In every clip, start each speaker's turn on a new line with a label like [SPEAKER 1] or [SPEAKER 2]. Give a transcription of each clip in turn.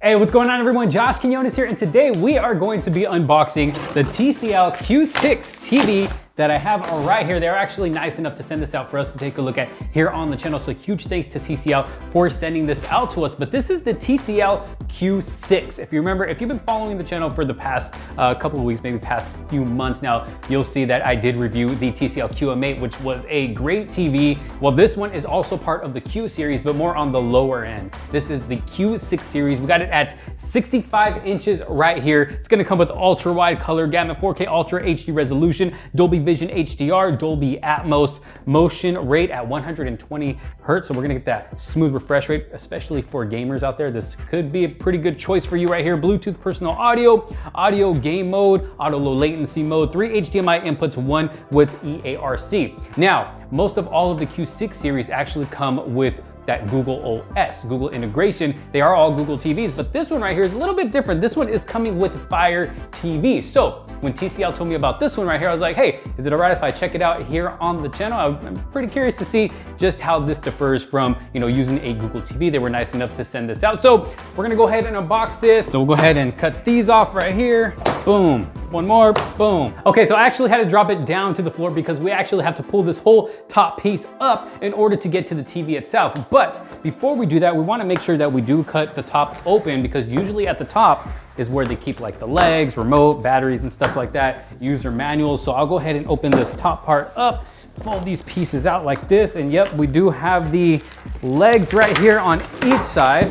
[SPEAKER 1] Hey, what's going on everyone? Josh Quinones here, and today we are going to be unboxing the TCL Q6 TV that I have right here. They're actually nice enough to send this out for us to take a look at here on the channel. So huge thanks to TCL for sending this out to us. But this is the TCL Q6. If you remember, if you've been following the channel for the past couple of weeks, maybe past few months now, you'll see that I did review the TCL QM8, which was a great TV. Well, this one is also part of the Q series, but more on the lower end. This is the Q6 series. We got it at 65 inches right here. It's gonna come with ultra wide color gamut, 4K Ultra HD resolution, Dolby Vision HDR, Dolby Atmos, motion rate at 120 hertz. So we're gonna get that smooth refresh rate, especially for gamers out there. This could be a pretty good choice for you right here. Bluetooth personal audio, audio game mode, auto low latency mode, 3 HDMI inputs, 1 with EARC. Now, most of all of the Q6 series actually come with that Google OS, Google integration. They are all Google TVs, but this one right here is a little bit different. This one is coming with Fire TV. So when TCL told me about this one right here, I was like, hey, is it all right if I check it out here on the channel? I'm pretty curious to see just how this differs from, using a Google TV. They were nice enough to send this out. So we're gonna go ahead and unbox this. So we'll go ahead and cut these off right here. Boom, one more, boom. Okay, so I actually had to drop it down to the floor because we actually have to pull this whole top piece up in order to get to the TV itself. But before we do that, we wanna make sure that we do cut the top open, because usually at the top is where they keep like the legs, remote, batteries and stuff like that, user manuals. So I'll go ahead and open this top part up, fold these pieces out like this, and yep, we do have the legs right here on each side.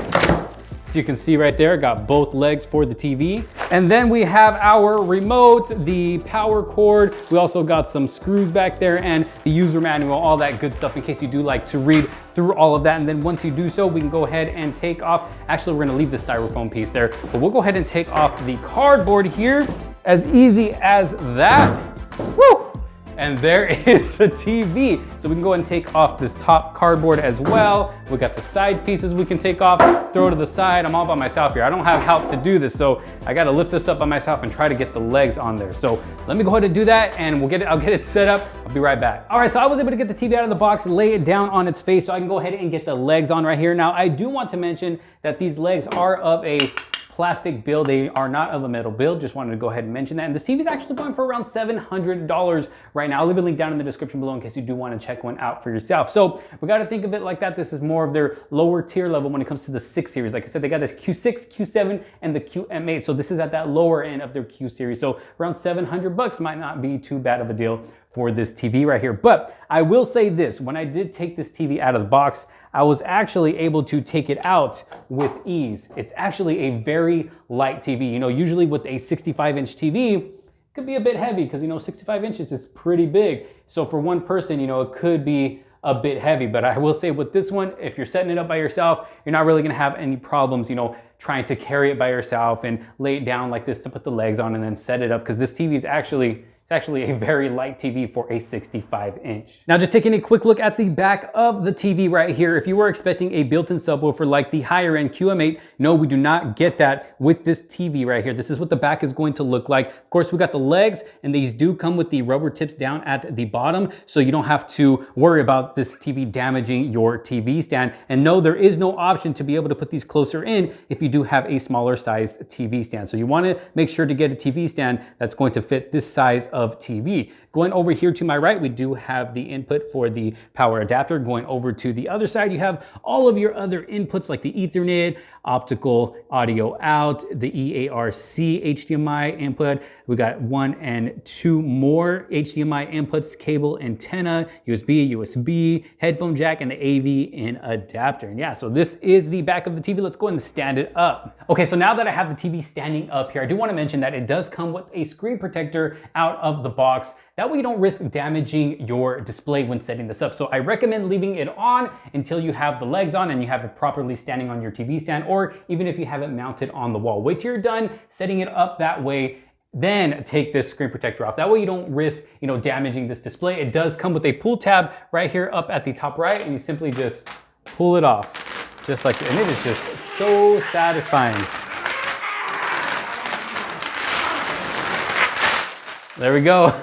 [SPEAKER 1] So you can see right there, got both legs for the TV. And then we have our remote, the power cord. We also got some screws back there and the user manual, all that good stuff in case you do like to read through all of that. And then once you do so, we can go ahead and take off. Actually, we're gonna leave the styrofoam piece there, but we'll go ahead and take off the cardboard here. As easy as that. Woo! And there is the TV. So we can go ahead and take off this top cardboard as well. We got the side pieces we can take off, throw to the side. I'm all by myself here. I don't have help to do this, so I gotta lift this up by myself and try to get the legs on there. So let me go ahead and do that, and I'll get it set up. I'll be right back. All right, so I was able to get the TV out of the box, lay it down on its face so I can go ahead and get the legs on right here. Now, I do want to mention that these legs are of a plastic build. They are not of a metal build. Just wanted to go ahead and mention that. And this TV is actually going for around $700 right now. I'll leave a link down in the description below in case you do want to check one out for yourself. So we got to think of it like that. This is more of their lower tier level when it comes to the 6 series. Like I said, they got this Q6, Q7, and the QM8. So this is at that lower end of their Q series. So around $700 might not be too bad of a deal for this TV right here. But I will say this, when I did take this TV out of the box, I was actually able to take it out with ease. It's actually a very light TV. Usually with a 65-inch TV, it could be a bit heavy because 65 inches is pretty big. So for one person, it could be a bit heavy. But I will say with this one, if you're setting it up by yourself, you're not really gonna have any problems, trying to carry it by yourself and lay it down like this to put the legs on and then set it up, because this TV is actually a very light TV for a 65-inch. Now, just taking a quick look at the back of the TV right here. If you were expecting a built-in subwoofer like the higher end QM8, no, we do not get that with this TV right here. This is what the back is going to look like. Of course, we got the legs, and these do come with the rubber tips down at the bottom, so you don't have to worry about this TV damaging your TV stand. And no, there is no option to be able to put these closer in if you do have a smaller size TV stand. So you want to make sure to get a TV stand that's going to fit this size of TV. Going over here to my right, we do have the input for the power adapter. Going over to the other side, you have all of your other inputs like the Ethernet, optical audio out, the EARC HDMI input. We got 1 and 2 more HDMI inputs, cable antenna, USB, headphone jack, and the AV in adapter. And yeah, so this is the back of the TV. Let's go ahead and stand it up. Okay, so now that I have the TV standing up here, I do want to mention that it does come with a screen protector out of the box. That way you don't risk damaging your display when setting this up. So I recommend leaving it on until you have the legs on and you have it properly standing on your TV stand, or even if you have it mounted on the wall. Wait till you're done setting it up that way, then take this screen protector off. That way you don't risk, damaging this display. It does come with a pull tab right here up at the top right, and you simply just pull it off just like that. And it is just so satisfying. There we go.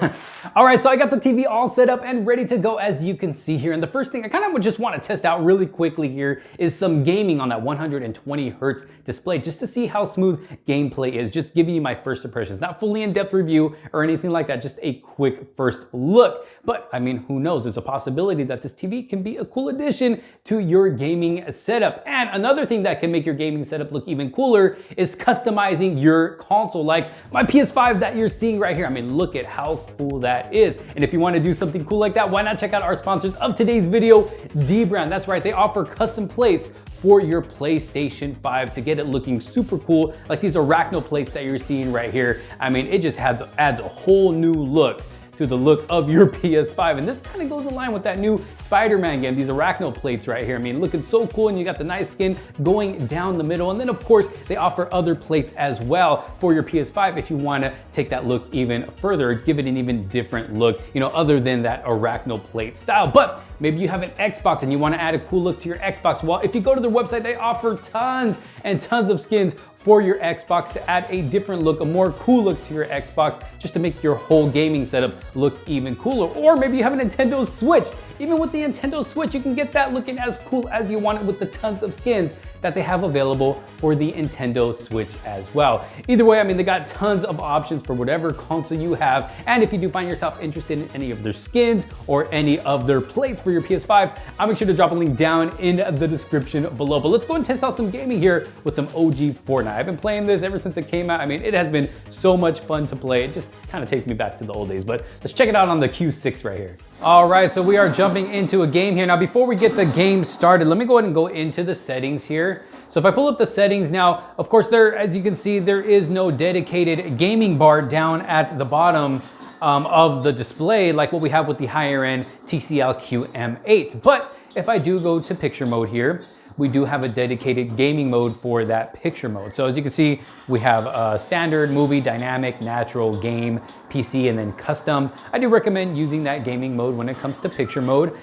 [SPEAKER 1] All right, so I got the TV all set up and ready to go, as you can see here. And the first thing I kind of just want to test out really quickly here is some gaming on that 120 hertz display, just to see how smooth gameplay is. Just giving you my first impressions, not fully in-depth review or anything like that, just a quick first look. But I mean, who knows? There's a possibility that this TV can be a cool addition to your gaming setup. And another thing that can make your gaming setup look even cooler is customizing your console, like my PS5 that you're seeing right here. I mean, look at how cool that is. And if you want to do something cool like that, why not check out our sponsors of today's video, Dbrand. That's right, they offer custom plates for your PlayStation 5 to get it looking super cool, like these arachno plates that you're seeing right here. I mean, it just adds a whole new look to the look of your PS5. And this kind of goes in line with that new Spider-Man game, these arachno plates right here. I mean, looking so cool, and you got the nice skin going down the middle. And then of course, they offer other plates as well for your PS5 if you wanna take that look even further, give it an even different look, you know, other than that arachno plate style. But maybe you have an Xbox and you wanna add a cool look to your Xbox. Well, if you go to their website, they offer tons and tons of skins for your Xbox to add a different look, a more cool look to your Xbox, just to make your whole gaming setup look even cooler. Or maybe you have a Nintendo Switch. Even with the Nintendo Switch, you can get that looking as cool as you want it with the tons of skins that they have available for the Nintendo Switch as well. Either way, I mean, they got tons of options for whatever console you have. And if you do find yourself interested in any of their skins or any of their plates for your PS5, I'll make sure to drop a link down in the description below. But let's go and test out some gaming here with some OG Fortnite. I've been playing this ever since it came out. I mean, it has been so much fun to play. It just kind of takes me back to the old days, but let's check it out on the Q6 right here. All right, so we are jumping into a game here. Now, before we get the game started, let me go ahead and go into the settings here. So if I pull up the settings now, of course, as you can see, there is no dedicated gaming bar down at the bottom of the display like what we have with the higher end TCL QM8. But if I do go to picture mode here, we do have a dedicated gaming mode for that picture mode. So as you can see, we have standard, movie, dynamic, natural, game, PC, and then custom. I do recommend using that gaming mode when it comes to picture mode.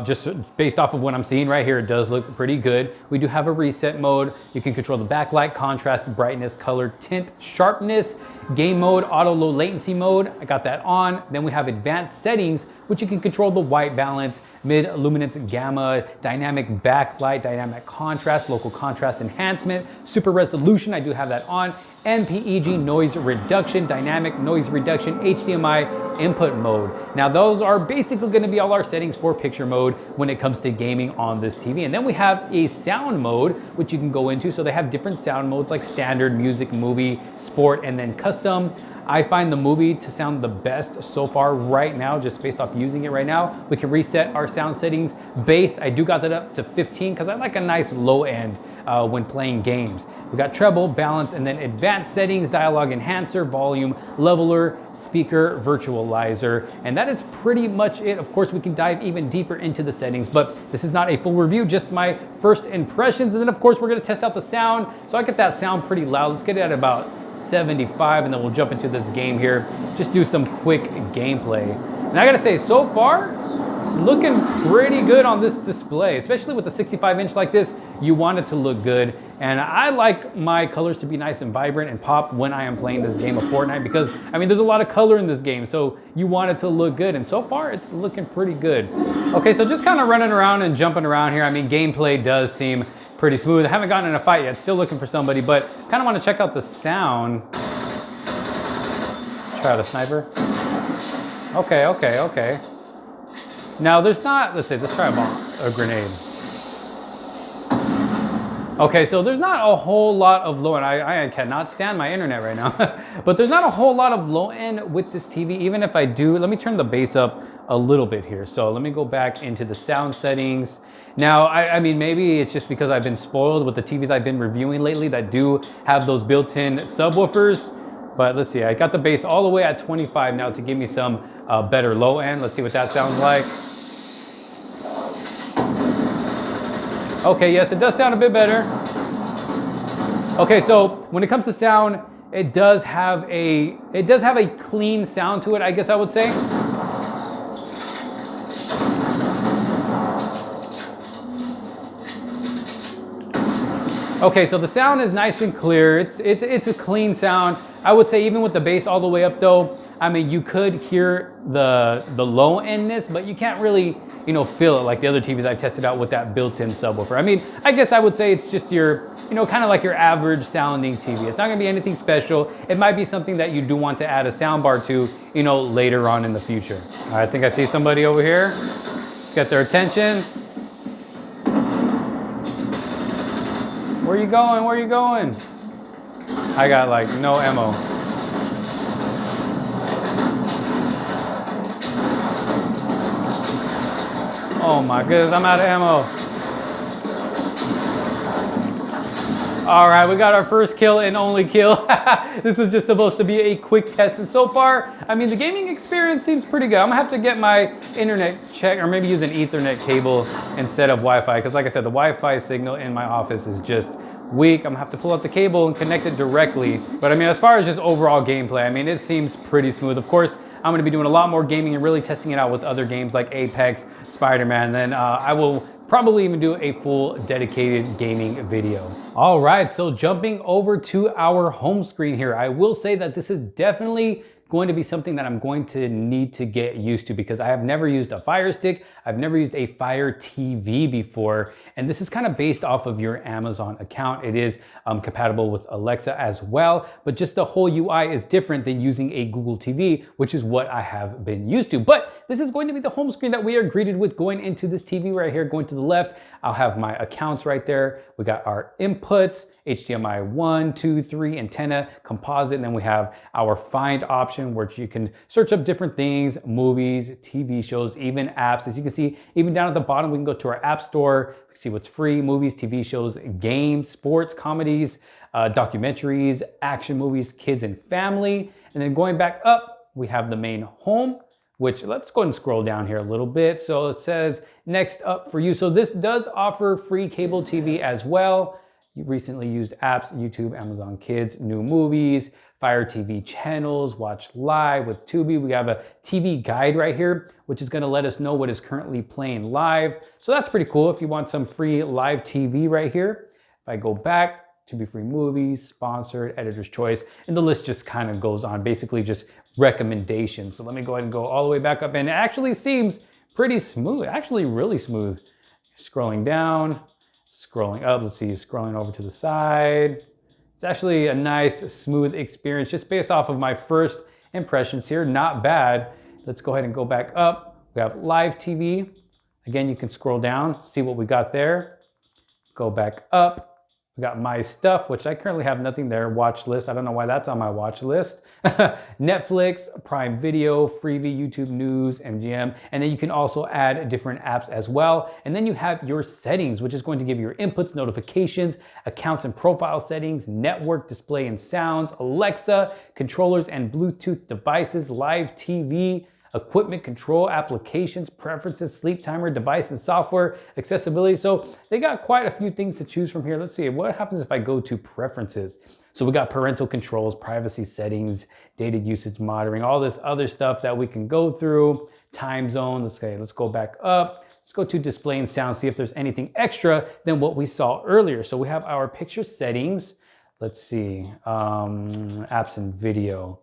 [SPEAKER 1] Just based off of what I'm seeing right here, it does look pretty good. We do have a reset mode. You can control the backlight, contrast, brightness, color, tint, sharpness, game mode, auto low latency mode. I got that on. Then we have advanced settings, which you can control the white balance, mid luminance gamma, dynamic backlight, dynamic contrast, local contrast enhancement, super resolution. I do have that on. MPEG noise reduction, dynamic noise reduction, HDMI input mode. Now those are basically going to be all our settings for picture mode when it comes to gaming on this TV. And then we have a sound mode, which you can go into. So they have different sound modes like standard, music, movie, sport, and then custom. I find the movie to sound the best so far right now, just based off using it right now. We can reset our sound settings. Bass, I do got that up to 15 because I like a nice low end when playing games. We got treble, balance, and then advanced settings, dialogue enhancer, volume leveler, speaker virtualizer, and that is pretty much it. Of course, we can dive even deeper into the settings, but this is not a full review, just my first impressions. And then of course, we're gonna test out the sound. So I get that sound pretty loud. Let's get it at about 75, and then we'll jump into this game here. Just do some quick gameplay. And I gotta say, so far, it's looking pretty good on this display, especially with the 65-inch like this. You want it to look good. And I like my colors to be nice and vibrant and pop when I am playing this game of Fortnite, because I mean, there's a lot of color in this game, so you want it to look good. And so far, it's looking pretty good. Okay, so just kind of running around and jumping around here. I mean, gameplay does seem pretty smooth. I haven't gotten in a fight yet, still looking for somebody, but kind of want to check out the sound. Try out a sniper. Okay. Now there's not, let's try a grenade. Okay, so there's not a whole lot of low end. I cannot stand my internet right now, but there's not a whole lot of low end with this TV. Even if I do, let me turn the bass up a little bit here. So let me go back into the sound settings. Now, I mean, maybe it's just because I've been spoiled with the TVs I've been reviewing lately that do have those built-in subwoofers. But let's see, I got the bass all the way at 25 now to give me some better low end. Let's see what that sounds like. Okay, yes, it does sound a bit better. Okay, so when it comes to sound, it does have a clean sound to it, I guess I would say. Okay, so the sound is nice and clear. It's a clean sound. I would say even with the bass all the way up though, I mean, you could hear the low endness, but you can't really, you know, feel it like the other TVs I've tested out with that built-in subwoofer. I mean, I guess I would say it's just your, you know, kind of like your average sounding TV. It's not gonna be anything special. It might be something that you do want to add a sound bar to, you know, later on in the future. All right, I think I see somebody over here. Let's get their attention. Where you going? Where you going? I got like no ammo. Oh my goodness, I'm out of ammo. All right, we got our first kill and only kill. This was just supposed to be a quick test. And so far, I mean, the gaming experience seems pretty good. I'm gonna have to get my internet checked or maybe use an Ethernet cable instead of Wi-Fi. Because like I said, the Wi-Fi signal in my office is just weak. I'm gonna have to pull out the cable and connect it directly. But I mean, as far as just overall gameplay, I mean, it seems pretty smooth. Of course, I'm gonna be doing a lot more gaming and really testing it out with other games like Apex, Spider-Man. Then I will probably even do a full dedicated gaming video. All right, so jumping over to our home screen here, I will say that this is definitely going to be something that I'm going to need to get used to because I have never used a Fire Stick. I've never used a Fire TV before. And this is kind of based off of your Amazon account. It is compatible with Alexa as well, but just the whole UI is different than using a Google TV, which is what I have been used to. But this is going to be the home screen that we are greeted with going into this TV right here. Going to the left, I'll have my accounts right there. We got our inputs, HDMI 1, 2, 3, antenna, composite, and then we have our find option where you can search up different things, movies, TV shows, even apps. As you can see, even down at the bottom, we can go to our app store, see what's free, movies, TV shows, games, sports, comedies, documentaries, action movies, kids and family. And then going back up, we have the main home, which let's go ahead and scroll down here a little bit. So it says next up for you. So this does offer free cable TV as well. You recently used apps, YouTube, Amazon Kids, new movies, Fire TV channels, watch live with Tubi. We have a TV guide right here, which is gonna let us know what is currently playing live. So that's pretty cool if you want some free live TV right here. If I go back, Tubi free movies, sponsored, editor's choice, and the list just kind of goes on, basically just recommendations. So let me go ahead and go all the way back up, and it actually seems pretty smooth, actually really smooth. Scrolling down, scrolling up, let's see, scrolling over to the side. It's actually a nice, smooth experience just based off of my first impressions here, not bad. Let's go ahead and go back up. We have live TV. Again, you can scroll down, see what we got there. Go back up. We got my stuff, which I currently have nothing there. Watch list, I don't know why that's on my watch list. Netflix, Prime Video, Freevee, YouTube News, MGM. And then you can also add different apps as well. And then you have your settings, which is going to give you your inputs, notifications, accounts and profile settings, network, display and sounds, Alexa, controllers and Bluetooth devices, live TV, equipment control, applications, preferences, sleep timer, device and software, accessibility. So they got quite a few things to choose from here. Let's see, what happens if I go to preferences? So we got parental controls, privacy settings, data usage monitoring, all this other stuff that we can go through, time zone. Let's go back up. Let's go to display and sound, see if there's anything extra than what we saw earlier. So we have our picture settings. Let's see, apps and video.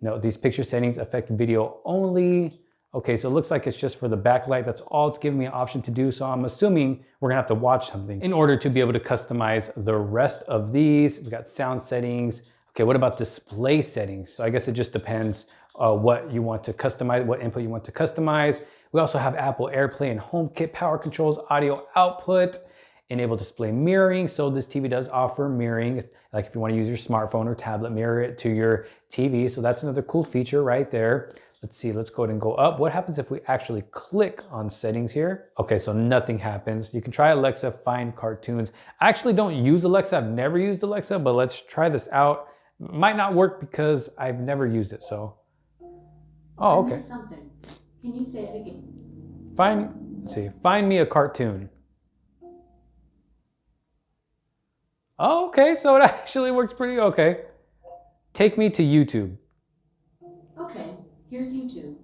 [SPEAKER 1] No, these picture settings affect video only. Okay, so it looks like it's just for the backlight. That's all it's giving me an option to do. So I'm assuming we're gonna have to watch something in order to be able to customize the rest of these. We got sound settings. Okay, what about display settings? So I guess it just depends what you want to customize, what input you want to customize. We also have Apple AirPlay and HomeKit power controls, audio output, enable display mirroring. So this TV does offer mirroring, like if you want to use your smartphone or tablet, mirror it to your TV. So that's another cool feature right there. Let's see, let's go ahead and go up. What happens if we actually click on settings here? Okay, so nothing happens. You can try Alexa, find cartoons. I actually don't use Alexa. I've never used Alexa, but let's try this out. Might not work because I've never used it, so. Oh, okay.
[SPEAKER 2] Something. Can you say it again?
[SPEAKER 1] Let's see, find me a cartoon. Oh, okay, so it actually works pretty okay. Take me to YouTube.
[SPEAKER 2] Okay, here's YouTube.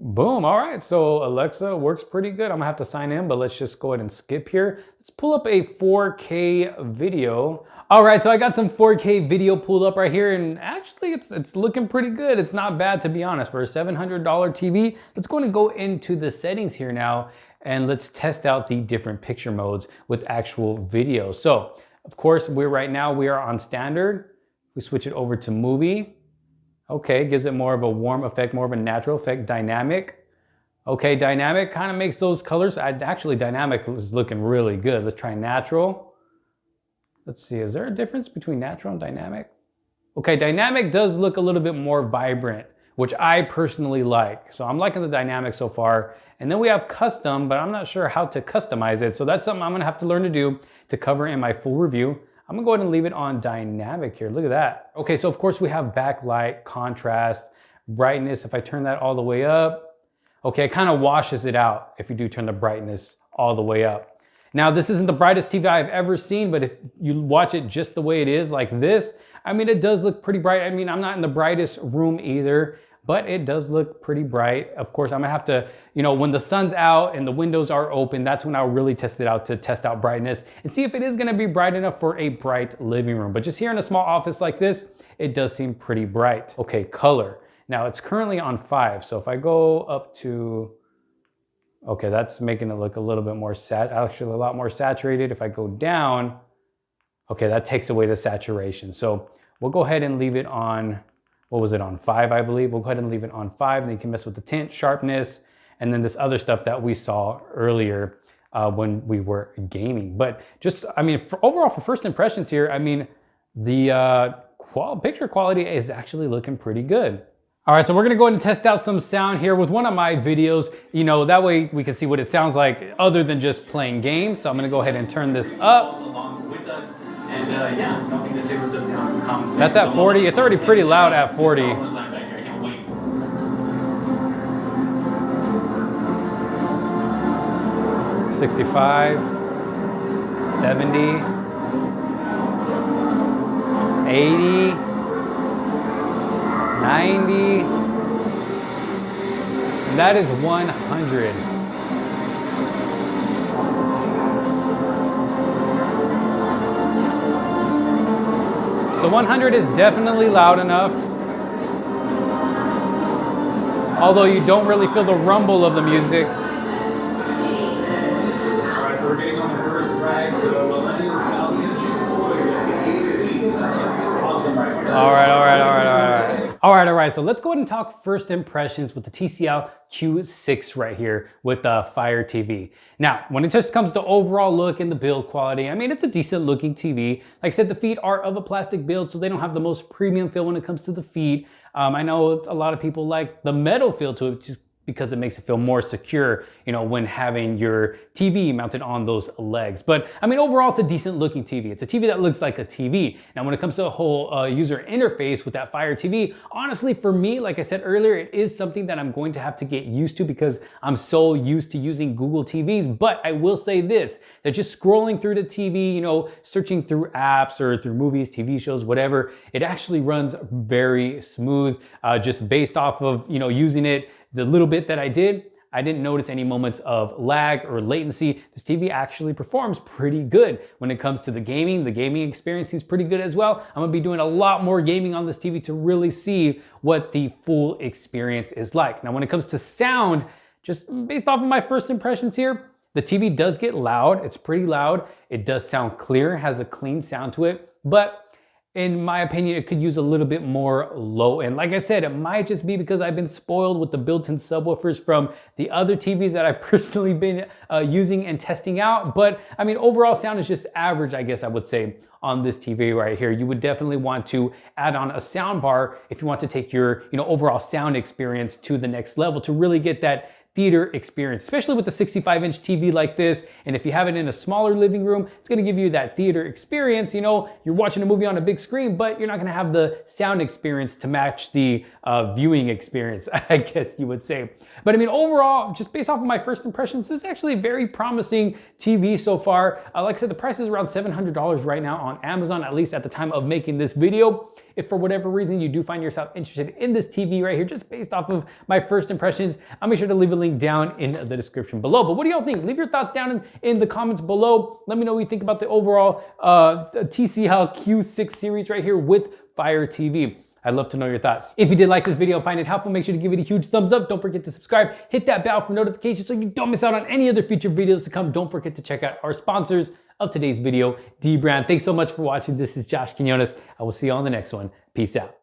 [SPEAKER 1] Boom, all right, so Alexa works pretty good. I'm gonna have to sign in, but let's just go ahead and skip here. Let's pull up a 4K video. All right, so I got some 4K video pulled up right here, and actually it's looking pretty good. It's not bad, to be honest, for a $700 TV. Let's go and go into the settings here now, and let's test out the different picture modes with actual video. So, of course, we are on standard. We switch it over to movie. Okay, gives it more of a warm effect, more of a natural effect. Dynamic. Okay, dynamic kind of makes those colors. Actually, dynamic is looking really good. Let's try natural. Let's see, is there a difference between natural and dynamic? Okay, dynamic does look a little bit more vibrant, which I personally like. So I'm liking the dynamic so far. And then we have custom, but I'm not sure how to customize it. So that's something I'm gonna have to learn to do to cover in my full review. I'm gonna go ahead and leave it on dynamic here. Look at that. Okay, so of course we have backlight, contrast, brightness. If I turn that all the way up, okay, it kind of washes it out if you do turn the brightness all the way up. Now, this isn't the brightest TV I've ever seen, but if you watch it just the way it is, like this, I mean, it does look pretty bright. I mean, I'm not in the brightest room either, but it does look pretty bright. Of course, I'm gonna have to, when the sun's out and the windows are open, that's when I'll really test it out to test out brightness and see if it is gonna be bright enough for a bright living room. But just here in a small office like this, it does seem pretty bright. Okay, color. Now it's currently on 5. So if I go up to, okay, that's making it look a little bit more actually a lot more saturated. If I go down, okay, that takes away the saturation. So we'll go ahead and leave it on, what was it, on 5, I believe. We'll go ahead and leave it on 5, and then you can mess with the tint, sharpness, and then this other stuff that we saw earlier when we were gaming. But just, I mean, overall for first impressions here, I mean, the picture quality is actually looking pretty good. All right, so we're gonna go ahead and test out some sound here with one of my videos. That way we can see what it sounds like other than just playing games. So I'm gonna go ahead and turn this up. That's at 40. It's already pretty loud at 40. $65, $70, $80, $90, and that is $100. So 100 is definitely loud enough. Although you don't really feel the rumble of the music. All right, so we're getting on the first rag. All right. So let's go ahead and talk first impressions with the TCL Q6 right here with the Fire TV. Now, when it just comes to overall look and the build quality, I mean, it's a decent looking TV. Like I said, the feet are of a plastic build, so they don't have the most premium feel when it comes to the feet. I know a lot of people like the metal feel to it, just because it makes it feel more secure, when having your TV mounted on those legs. But I mean, overall, it's a decent looking TV. It's a TV that looks like a TV. Now, when it comes to the whole user interface with that Fire TV, honestly, for me, like I said earlier, it is something that I'm going to have to get used to because I'm so used to using Google TVs. But I will say this, that just scrolling through the TV, searching through apps or through movies, TV shows, whatever, it actually runs very smooth, just based off of, using it. The little bit that I didn't notice any moments of lag or latency. This TV actually performs pretty good when it comes to the gaming. The gaming experience seems pretty good as well. I'm gonna be doing a lot more gaming on this TV to really see what the full experience is like. Now, when it comes to sound, just based off of my first impressions here, the TV does get loud. It's pretty loud. It does sound clear, has a clean sound to it, but in my opinion, it could use a little bit more low end. Like I said, it might just be because I've been spoiled with the built-in subwoofers from the other TVs that I've personally been using and testing out. But I mean, overall sound is just average, I guess I would say, on this TV right here. You would definitely want to add on a sound bar if you want to take your overall sound experience to the next level to really get that theater experience, especially with the 65-inch TV like this. And if you have it in a smaller living room, it's gonna give you that theater experience. You're watching a movie on a big screen, but you're not gonna have the sound experience to match the viewing experience, I guess you would say. But I mean, overall, just based off of my first impressions, this is actually a very promising TV so far. Like I said, the price is around $700 right now on Amazon, at least at the time of making this video. If for whatever reason you do find yourself interested in this TV right here, just based off of my first impressions, I'll make sure to leave a link down in the description below. But what do y'all think? Leave your thoughts down in the comments below. Let me know what you think about the overall TCL Q6 series right here with Fire TV. I'd love to know your thoughts. If you did like this video and find it helpful, make sure to give it a huge thumbs up. Don't forget to subscribe. Hit that bell for notifications so you don't miss out on any other future videos to come. Don't forget to check out our sponsors of today's video, D-Brand. Thanks so much for watching. This is Josh Quinones. I will see you on the next one. Peace out.